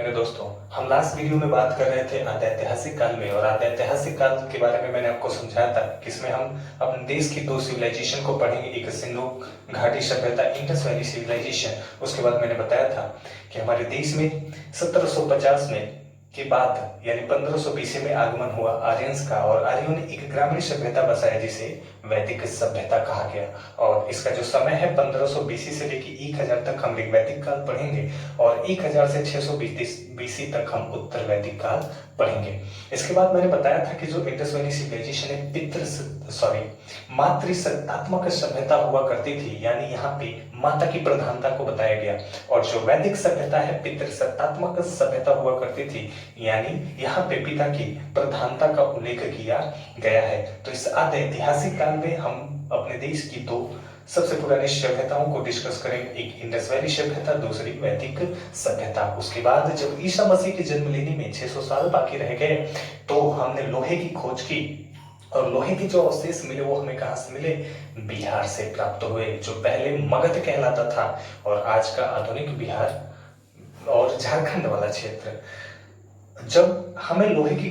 मेरे दोस्तों, हम लास्ट वीडियो में बात कर रहे थे आद्यैतिहासिक काल में। और आद्यैतिहासिक काल के बारे में मैंने आपको समझाया था कि इसमें हम अपने देश की दो सिविलाइजेशन को पढ़ेंगे, एक सिंधु घाटी सभ्यता, इंडस वैली सिविलाइजेशन। उसके बाद मैंने बताया था कि हमारे देश में 1750 में के बाद यानी 1500 बीसी में आगमन हुआ आर्यंस का, और आर्यों ने एक ग्रामीण सभ्यता बसाया जिसे वैदिक सभ्यता कहा गया। और इसका जो समय है 1500 बीसी से लेकर 1000 तक हम ऋग्वैदिक काल पढ़ेंगे, और 1000 से 600 बीसी तक हम उत्तर वैदिक काल पढ़ेंगे। इसके बाद मैंने बताया था कि जो इंडस वैली सिविलाइजेशन है मातृसत्तात्मक सभ्यता हुआ करती थी, यानी यहाँ पे माता की प्रधानता को बताया गया। और जो वैदिक सभ्यता है पितृसत्तात्मक सभ्यता हुआ करती थी, यानी यहाँ पे पिता की प्रधानता का उल्लेख किया गया है। तो इस आद्य ऐतिहासिक काल में हम अपने देश की दो सबसे पुरानी सभ्यताओं को डिस्कस करेंगे, एक इंडस वैली सभ्यता, दूसरी वैदिक सभ्यता। उसके बाद जब ईसा मसीह के जन्म लेने में 600 साल बाकी रह गए तो हमने लोहे की खोज की, और लोहे के जो अवशेष मिले वो हमें कहां से मिले? बिहार से प्राप्त हुए, जो पहले मगध कहलाता था और आज का आधुनिक बिहार और झारखंड वाला क्षेत्र। जब हमें लोहे की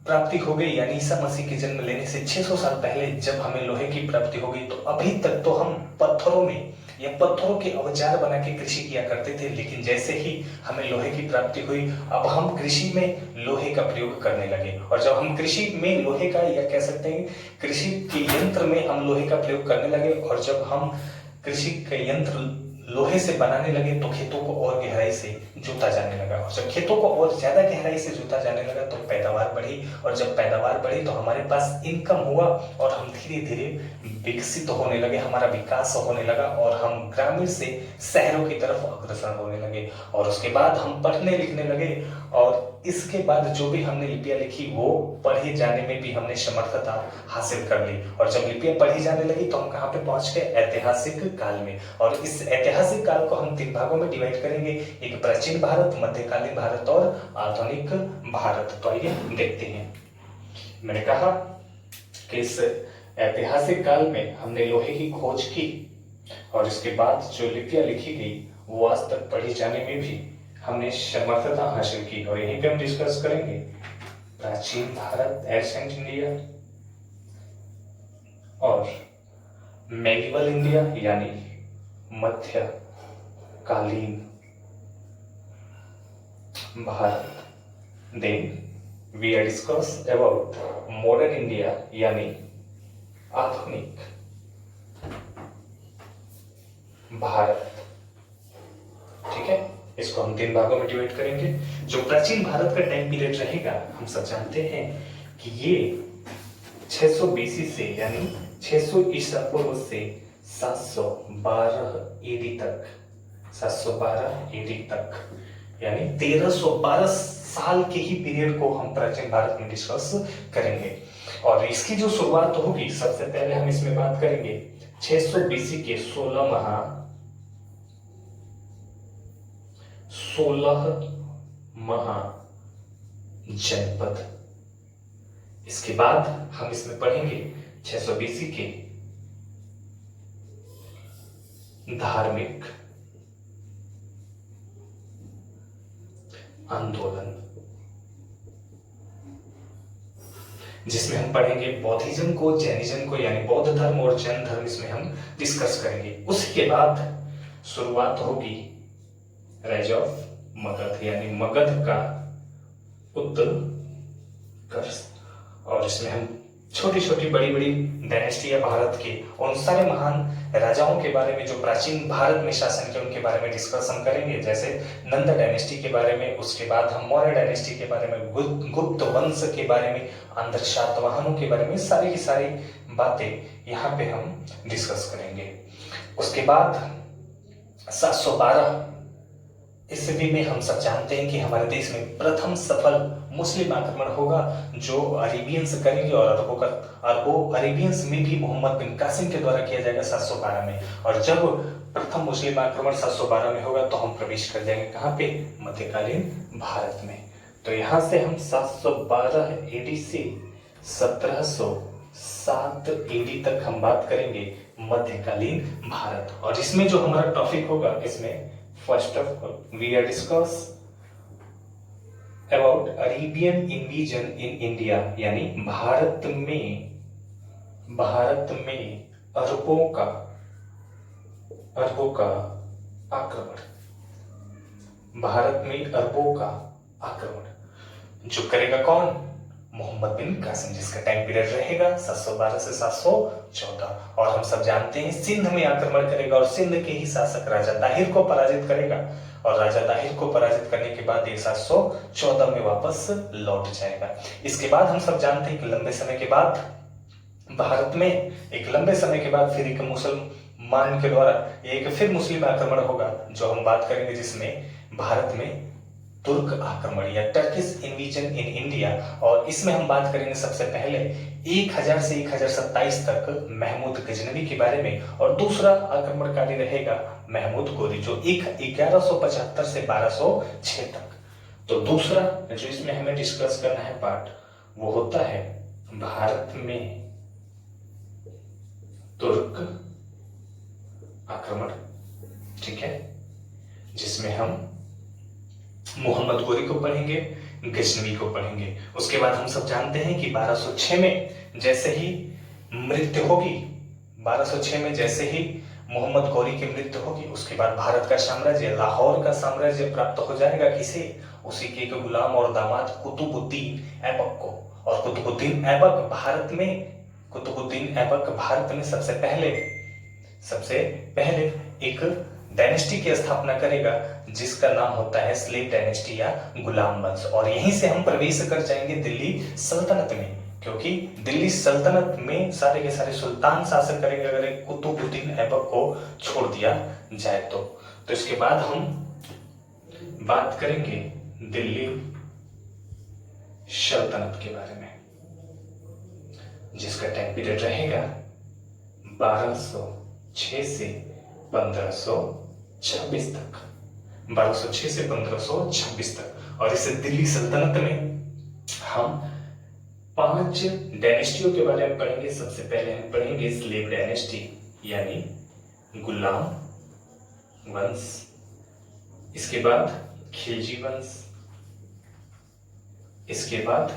प्राप्ति हो गई, यानी ईसा मसीह के जन्म लेने से 600 साल पहले जब हमें लोहे की प्राप्ति हो गई, तो अभी तक तो हम पत्थरों में या पत्थरों के औजार बना के कृषि किया करते थे। लेकिन जैसे ही हमें लोहे की प्राप्ति हुई, अब हम कृषि में लोहे का प्रयोग करने लगे। और जब हम कृषि में लोहे का, या कह सकते हैं कृषि के यंत्र में हम लोहे का प्रयोग करने लगे, और जब हम कृषि के यंत्र लोहे से बनाने लगे तो खेतों को और गहराई से जोता जाने लगा, और जब खेतों को और ज्यादा गहराई से जोता जाने लगा तो पैदावार बढ़ी, और जब पैदावार बढ़ी तो हमारे पास इनकम हुआ, और हम धीरे धीरे विकसित होने लगे, हमारा विकास होने लगा, और हम ग्रामीण से शहरों की तरफ अग्रसर होने लगे। और उसके बाद हम पढ़ने लिखने लगे, और इसके बाद जो भी हमने लिपियां लिखी वो पढ़े जाने में भी हमने समर्थता हासिल कर ली। और जब लिपियां पढ़ी जाने लगी तो हम कहाँ पे पहुंच गए? ऐतिहासिक काल में। और इस ऐतिहासिक काल को हम 3 भागों में डिवाइड करेंगे, एक प्राचीन भारत, मध्यकालीन भारत और आधुनिक भारत। तो आइए देखते हैं। मैंने कहा कि इस ऐतिहासिक काल में हमने लोहे की खोज की, और इसके बाद जो लिपियां लिखी गई वो आज तक पढ़ी जाने में भी हमने समर्थता हासिल की। और यहीं पे हम डिस्कस करेंगे प्राचीन भारत, एंशिएंट इंडिया, और मेडिवल इंडिया यानी मध्यकालीन Bharat. Then we are discuss about modern India यानी आधुनिक भारत। ठीक है, इसको हम 3 भागों में डिवाइड करेंगे। जो प्राचीन भारत का टाइम पीरियड रहेगा, हम सब जानते हैं कि ये 600 बीसी से यानी 600 ईसा पूर्व से 712 ईडी तक, 712 ईडी तक, यानी 1312 साल के ही पीरियड को हम प्राचीन भारत में डिस्कस करेंगे। और इसकी जो शुरुआत होगी, सबसे पहले हम इसमें बात करेंगे 600 बीसी के 16 महाजनपद। इसके बाद हम इसमें पढ़ेंगे 600 बीसी के धार्मिक आंदोलन, जिसमें हम पढ़ेंगे बौद्धिज्म को, जैनिज्म को, यानी बौद्ध धर्म और जैन धर्म, इसमें हम डिस्कस करेंगे। उसके बाद शुरुआत होगी राइज ऑफ मगध, यानी मगध का उत्कर्ष। और इसमें हम छोटी छोटी बड़ी बड़ी डायनेस्टियां भारत के उन सारे महान राजाओं के बारे में जो प्राचीन भारत में शासन किए उनके बारे में डिस्कशन करेंगे, जैसे नंद डायनेस्टी के बारे में। उसके बाद हम मौर्य डायनेस्टी के बारे में, गुप्त वंश के बारे में, आंध्र सातवाहनों के बारे में, सारी की सारी बातें यहाँ पे हम डिस्कस करेंगे। उसके बाद 712 ईस्वी में हम सब जानते हैं कि हमारे देश में प्रथम सफल मुस्लिम आक्रमण होगा, जो अरेबियंस करेंगे, और अरबो अरेबियंस में भी मोहम्मद बिन कासिम के द्वारा किया जाएगा 712 में। और जब प्रथम मुस्लिम आक्रमण 712 में होगा तो हम प्रवेश कर जाएंगे कहाँ पे? मध्यकालीन भारत में। तो यहाँ से हम 712 एडी से 1707 एडी तक हम बात करेंगे मध्यकालीन भारत। और इसमें जो हमारा टॉपिक होगा, इसमें first of all we are discuss about Arabian invasion in India, यानी भारत में अरबों का आक्रमण, भारत में अरबों का आक्रमण जो करेगा कौन? मोहम्मद बिन कासिम, जिसका टाइम पीरियड रहेगा 712 से 714। और हम सब जानते हैं सिंध में आक्रमण करेगा और सिंध के ही शासक राजा दाहिर को पराजित करेगा, और राजा दाहिर को पराजित करने के बाद 714 में वापस लौट जाएगा। इसके बाद हम सब जानते हैं कि लंबे समय के बाद भारत में फिर एक मुसलमान के द्वारा एक फिर मुस्लिम आक्रमण होगा, जो हम बात करेंगे, जिसमें भारत में तुर्क आक्रमण या टर्किश इन्वीजन इन इंडिया। और इसमें हम बात करेंगे सबसे पहले 1000 से 1027 तक महमूद गजनवी के बारे में, और दूसरा आक्रमणकारी रहेगा महमूद गोरी, जो 1175 से 1206 तक। तो दूसरा जो इसमें हमें डिस्कस करना है पार्ट, वो होता है भारत में तुर्क आक्रमण, ठीक है, जिसमें हम मोहम्मद गोरी को पढ़ेंगे, गजनवी को पढ़ेंगे। उसके बाद हम सब जानते हैं कि 1206 में जैसे ही मृत्यु होगी, 1206 में जैसे ही मोहम्मद गोरी की मृत्यु होगी, उसके बाद भारत का साम्राज्य, लाहौर का साम्राज्य प्राप्त हो जाएगा किसे? उसी के एक गुलाम और दामाद कुतुबुद्दीन ऐबक को। और कुतुबुद्दीन ऐबक भारत में सबसे पहले एक डायनेस्टी की स्थापना करेगा, जिसका नाम होता है स्लेव डायनेस्टी या गुलाम वंश। और यहीं से हम प्रवेश कर जाएंगे दिल्ली सल्तनत में, क्योंकि दिल्ली सल्तनत में सारे के सारे सुल्तान शासन करेंगे अगर एक कुतुबुद्दीन ऐबक को छोड़ दिया जाए तो। इसके बाद हम बात करेंगे दिल्ली सल्तनत के बारे में, जिसका टाइम पीरियड रहेगा 1206 से 1526 तक, 1206 से 1526 तक। और इस दिल्ली सल्तनत में हम 5 डायनेस्टियों के बारे में पढ़ेंगे। सबसे पहले हम पढ़ेंगे स्लेव डायनेस्टी, यानी गुलाम वंश। इसके बाद खिलजी वंश, इसके बाद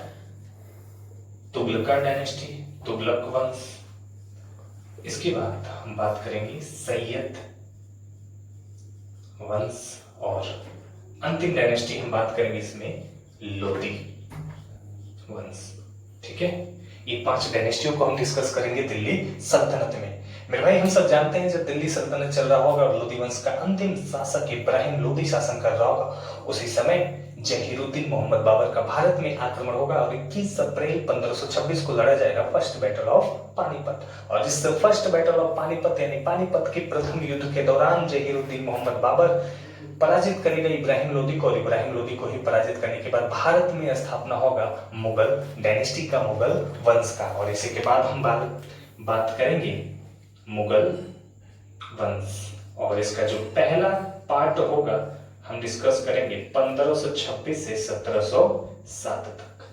तुगलका डायनेस्टी, तुगलक वंश। इसके बाद हम बात करेंगे सैयद वंश, और अंतिम डायनेस्टी हम बात करेंगे इसमें लोदी वंश, ठीक है। ये 5 डायनेस्टियों को हम डिस्कस करेंगे दिल्ली सल्तनत में। मेरे भाई, हम सब जानते हैं जब दिल्ली सल्तनत चल रहा होगा और लोदी वंश का अंतिम शासक इब्राहिम लोदी शासन कर रहा होगा, उसी समय जहीरुद्दीन मोहम्मद बाबर का भारत में आक्रमण होगा और 21 अप्रैल 1526 को लड़ा जाएगा फर्स्ट बैटल ऑफ पानीपत। और इस फर्स्ट बैटल ऑफ पानीपत यानी पानीपत के प्रथम युद्ध के दौरान जहीरुद्दीन मोहम्मद बाबर पराजित करेगा इब्राहिम लोदी को, और इब्राहिम लोदी को ही पराजित करने के बाद भारत में स्थापना होगा मुगल डायनेस्टी का, मुगल वंश का। और इसी के बाद हम बात करेंगे मुगल वंश, और इसका जो पहला पार्ट होगा हम डिस्कस करेंगे 1526 से 1707 तक,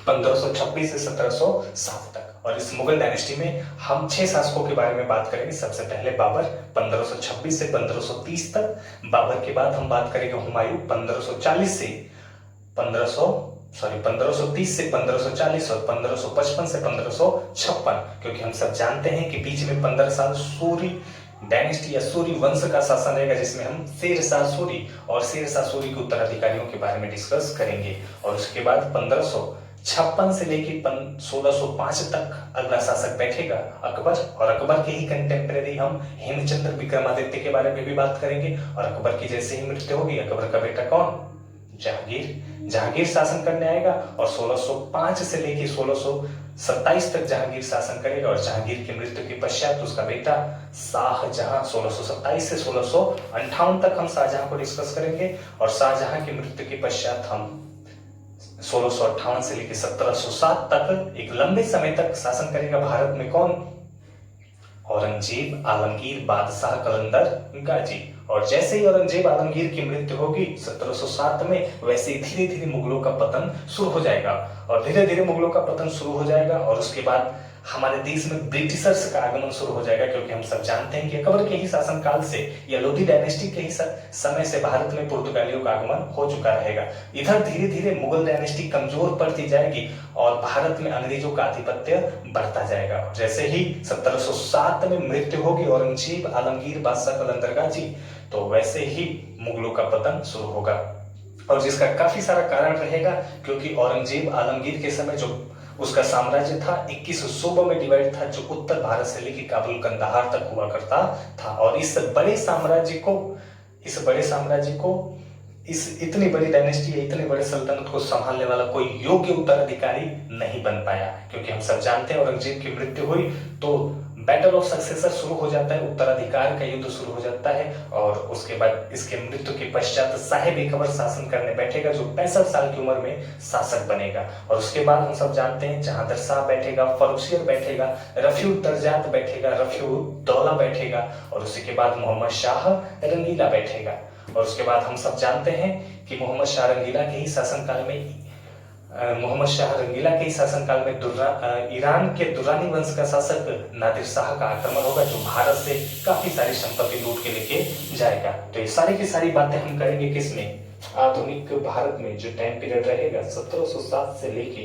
1526 से 1707 तक। और इस मुगल डायनेस्टी में हम 6 शासकों के बारे में बात करेंगे। सबसे पहले बाबर 1526 से 1530 तक, बाबर के बाद हम बात करेंगे हुमायूं 1530 से 1540 और 1555 से 1556, क्योंकि हम सब जानते हैं कि बीच में 15 साल सूरी डायनेस्टी या सूरी वंश का शासन रहेगा, जिसमें हम शेरशाह सूरी और शेरशाह सूरी के उत्तराधिकारियों के बारे में डिस्कस करेंगे। और उसके बाद 1556 से लेकर 1605 तक अगला शासक बैठेगा अकबर, और अकबर के ही कंटेम्परेरी हम हेमचंद्र विक्रमादित्य के बारे में भी बात करेंगे। और अकबर की जैसे ही मृत्यु होगी, अकबर का बेटा कौन? जहांगीर शासन करने आएगा, और 1605 से लेकर 1627 तक जहांगीर शासन करेगा। और जहांगीर की मृत्यु के पश्चात उसका बेटा शाहजहां 1627 से 1658 तक हम शाहजहां को डिस्कस करेंगे। और शाहजहां की मृत्यु के पश्चात हम 1658 से लेकर 1707 तक एक लंबे समय तक शासन करेगा भारत में कौन? औरंगजेब आलमगीर बादशाह कलंदर गाजी। और जैसे ही औरंगजेब आलमगीर की मृत्यु होगी 1707 में, वैसे ही धीरे धीरे मुगलों का पतन शुरू हो जाएगा। और धीरे धीरे मुगलों का पतन शुरू हो जाएगा, और उसके बाद हमारे देश में ब्रिटिशर्स का आगमन शुरू हो जाएगा, क्योंकि हम सब जानते हैं कि अकबर के ही शासनकाल से या लोधी डायनेस्टी के ही समय से भारत में पुर्तगालियों का आगमन हो चुका रहेगा। इधर धीरे धीरे मुगल डायनेस्टी कमजोर पड़ती जाएगी और भारत में अंग्रेजों का आधिपत्य बढ़ता जाएगा। जैसे ही 1707 में मृत्यु होगी औरंगजेब आलमगीर बादशाह कलंदरगाह जी, तो वैसे ही मुगलों का पतन शुरू होगा, और जिसका काफी सारा कारण रहेगा, क्योंकि औरंगजेब आलमगीर के समय जो उसका साम्राज्य था 21 सूबों में डिवाइड था, जो उत्तर भारत से लेकर काबुल कंदाहार तक हुआ करता था। और इस बड़े साम्राज्य को इस इतनी बड़ी डायनेस्टी या इतने बड़े सल्तनत को संभालने वाला कोई योग्य उत्तराधिकारी नहीं बन पाया, क्योंकि हम सब जानते हैं औरंगजेब की मृत्यु हुई तो बैटल ऑफ सक्सेसर शुरू हो जाता है, उत्तराधिकार का युद्ध शुरू हो जाता है। और उसके बाद इसके मृत्यु के पश्चात साहिब-ए-कबर शासन करने बैठेगा, जो 65 साल की उम्र में शासक बनेगा। और उसके बाद हम सब जानते हैं जहांदर शाह बैठेगा, फर्रुखसियर बैठेगा, रफी-उद-दरजात बैठेगा, रफी-उद-दौला बैठेगा, और उसी के बाद मोहम्मद शाह रंगीला बैठेगा। और उसके बाद हम सब जानते हैं कि मोहम्मद शाह रंगीला के ही शासनकाल में ईरान के दुर्रानी वंश का शासक नादिर शाह का आक्रमण होगा, जो भारत से काफी सारी संपत्ति लूट के लेके जाएगा। तो ये सारी की सारी बातें हम करेंगे किसमें, आधुनिक भारत में, जो टाइम पीरियड रहेगा 1707 से लेके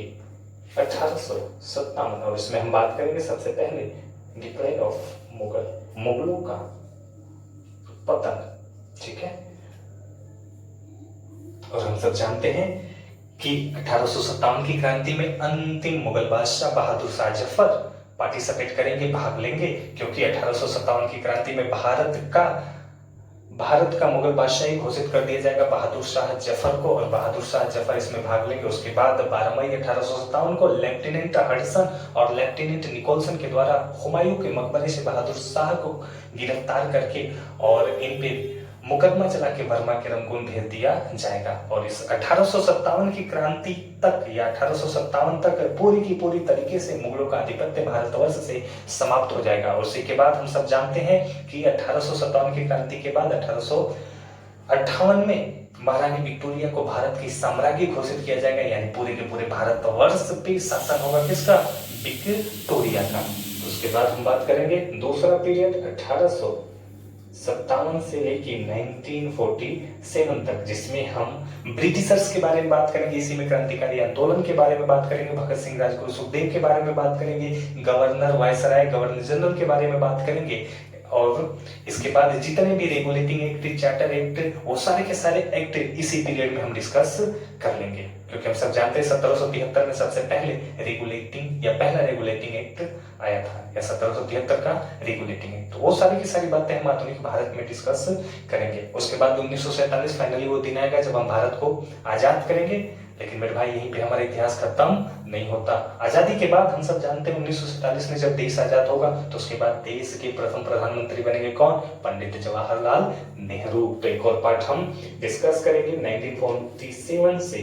1857। और इसमें हम बात करेंगे सबसे पहले डिक्लाइन ऑफ मुगलों का पतन। ठीक है, और हम सब जानते हैं कि 1857 की क्रांति में अंतिम मुगल बादशाह बहादुर शाह जफर पार्टिसिपेट करेंगे, भाग लेंगे, क्योंकि 1857 की क्रांति में भारत का मुगल बादशाही घोषित कर दिया जाएगा बहादुर शाह जफर को, और बहादुर शाह जफर इसमें भाग लेंगे। उसके बाद 12 मई 1857 को लेफ्टिनेंट हडसन और लेफ्टिनेंट निकोलसन के द्वारा हुमायूं के मकबरे से बहादुर शाह को गिरफ्तार करके और इन पे मुकदमा चला के बर्मा के रंगून भेज दिया जाएगा। और इस 1857 की क्रांति तक या 1857 तक पूरी की पूरी तरीके से मुगलों का आधिपत्य भारतवर्ष से समाप्त हो जाएगा। और उसी के बाद हम सब जानते हैं कि 1857 की क्रांति के बाद 1858 में महारानी विक्टोरिया को भारत की साम्राज्ञी घोषित किया जाएगा, यानी पूरे के पूरे भारतवर्ष पे शासन होगा किसका, विक्टोरिया का। उसके बाद हम बात करेंगे दूसरा पीरियड 1857 से लेके 1947 तक, जिसमें हम ब्रिटिशर्स के बारे में बात करेंगे, इसी में क्रांतिकारी आंदोलन के बारे में बात करेंगे, भगत सिंह राजगुरु सुखदेव के बारे में बात करेंगे, गवर्नर वायसराय गवर्नर जनरल के बारे में बात करेंगे, और इसके बाद जितने भी रेगुलेटिंग एक्ट, चार्टर एक्ट, वो सारे के सारे एक्ट इसी पीरियड में हम डिस्कस कर लेंगे, क्योंकि हम सब जानते हैं 1773 में सबसे पहले पहला रेगुलेटिंग एक्ट आया था, या 1773 का रेगुलेटिंग एक्ट। तो वो सारी की सारी बातें हम आधुनिक भारत में डिस्कस करेंगे। उसके बाद 1947 फाइनली वो दिन आएगा जब हम भारत को आजाद करेंगे। लेकिन मेरे भाई यहीं पे हमारा इतिहास खत्म नहीं होता। आजादी के बाद हम सब जानते हैं 1947 में जब देश आजाद होगा तो उसके बाद देश के प्रथम प्रधानमंत्री बनेंगे कौन, पंडित जवाहरलाल नेहरू। तो एक और पार्ट हम डिस्कस करेंगे 1947 से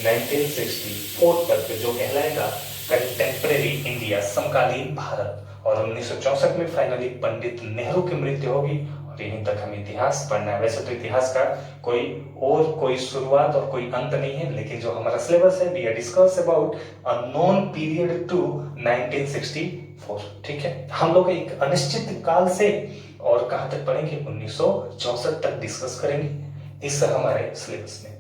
1964 तक, जो कहलाएगा कंटेम्परेरी इंडिया, समकालीन भारत। और 1964 में फाइनली पंडित नेहरू की मृत्यु होगी और यहीं तक हमें इतिहास पढ़ना है। वैसे तो इतिहास का कोई शुरुआत और कोई अंत नहीं है, लेकिन जो हमारा सिलेबस है, we are discuss about a non period to 1964। ठीक है, हम लोग एक अनिश्चित काल से और कहां तक पढ़ेंगे, 1964 तक डिस्कस करेंगे इस हमारे सिलेबस में।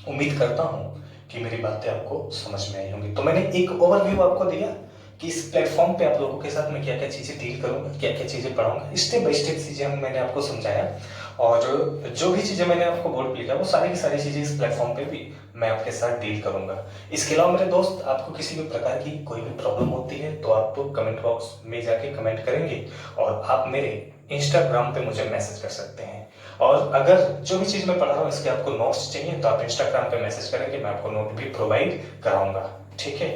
उम्मीद करता हूं कि मेरी बातें आपको समझ में आई होंगी। तो मैंने एक ओवरव्यू आपको दिया कि इस प्लेटफॉर्म पे आप लोगों के साथ मैं क्या क्या चीजें डील करूंगा, क्या क्या चीजें पढ़ाऊंगा, स्टेप बाय स्टेप चीजें मैंने आपको समझाया। और जो भी चीजें मैंने आपको बोर्ड पे लिखा वो सारी की सारी चीजें इस प्लेटफॉर्म पे भी मैं आपके साथ डील करूंगा। इसके अलावा मेरे दोस्त, आपको किसी भी प्रकार की कोई भी प्रॉब्लम होती है तो आप कमेंट बॉक्स में जाके कमेंट करेंगे और आप मेरे इंस्टाग्राम पे मुझे मैसेज कर सकते हैं। और अगर जो भी चीज मैं पढ़ा रहा हूँ इसके आपको नोट्स चाहिए तो आप इंस्टाग्राम पे मैसेज करेंगे, मैं आपको नोट भी प्रोवाइड कराऊंगा। ठीक है,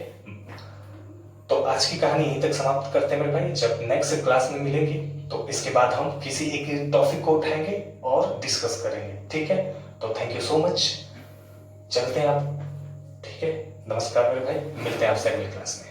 तो आज की कहानी यहीं तक समाप्त करते हैं मेरे भाई। जब नेक्स्ट क्लास में मिलेंगे तो इसके बाद हम किसी एक टॉपिक को उठाएंगे और डिस्कस करेंगे। ठीक है, तो थैंक यू सो मच, चलते हैं आप। ठीक है, नमस्कार मेरे भाई, मिलते हैं आपसे अगली क्लास में।